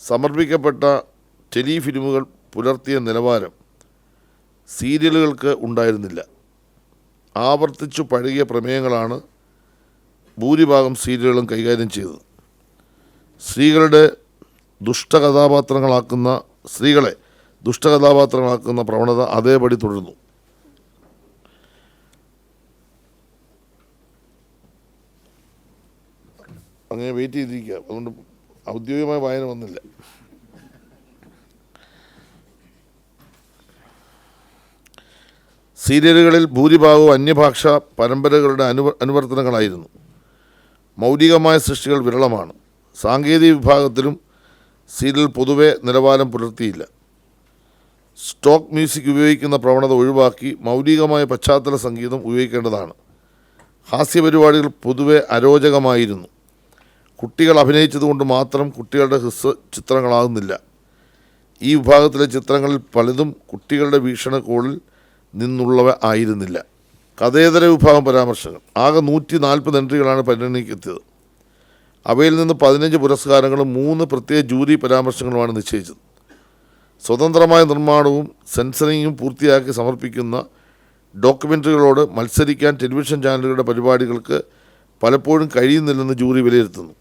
സമർപ്പിക്കപ്പെട്ട ടെലിഫിലിമുകൾ പുലർത്തിയ നിലവാരം സീരിയലുകൾക്ക് ഉണ്ടായിരുന്നില്ല. ആവർത്തിച്ചു പഴകിയ പ്രമേയങ്ങളാണ് ഭൂരിഭാഗം സീരിയലുകളും കൈകാര്യം ചെയ്തത്. സ്ത്രീകളെ ദുഷ്ടകഥാപാത്രങ്ങളാക്കുന്ന പ്രവണത അതേപടി തുടരുന്നു. അങ്ങനെ വെയിറ്റ് ചെയ്തിരിക്കുക. അതുകൊണ്ട് ഔദ്യോഗികമായ വായന വന്നില്ല. സീരിയലുകളിൽ ഭൂരിഭാഗവും അന്യഭാഷാ പരമ്പരകളുടെ അനുവർത്തനങ്ങളായിരുന്നു. മൗലികമായ സൃഷ്ടികൾ വിരളമാണ്. സാങ്കേതിക വിഭാഗത്തിലും സീരിയൽ പൊതുവെ നിലവാരം പുലർത്തിയില്ല. സ്റ്റോക്ക് മ്യൂസിക് ഉപയോഗിക്കുന്ന പ്രവണത ഒഴിവാക്കി മൗലികമായ പശ്ചാത്തല സംഗീതം ഉപയോഗിക്കേണ്ടതാണ്. ഹാസ്യപരിപാടികൾ പൊതുവെ അരോചകമായിരുന്നു. കുട്ടികൾ അഭിനയിച്ചതുകൊണ്ട് മാത്രം കുട്ടികളുടെ ചിത്രങ്ങളാകുന്നില്ല. ഈ വിഭാഗത്തിലെ ചിത്രങ്ങളിൽ പലതും കുട്ടികളുടെ വീക്ഷണകോണിൽ നിന്നുള്ളവ ആയിരുന്നില്ല. കഥേതര വിഭാഗം പരാമർശങ്ങൾ ആകെ 140 എൻട്രികളാണ് പരിഗണനയ്ക്കെത്തിയത്. അവയിൽ നിന്ന് 15 പുരസ്കാരങ്ങളും 3 പ്രത്യേക ജൂറി പരാമർശങ്ങളുമാണ് നിശ്ചയിച്ചത്. സ്വതന്ത്രമായ നിർമ്മാണവും സെൻസറിങ്ങും പൂർത്തിയാക്കി സമർപ്പിക്കുന്ന ഡോക്യുമെൻ്ററികളോട് മത്സരിക്കാൻ ടെലിവിഷൻ ചാനലുകളുടെ പരിപാടികൾക്ക് പലപ്പോഴും കഴിയുന്നില്ലെന്ന് ജൂറി വിലയിരുത്തുന്നു.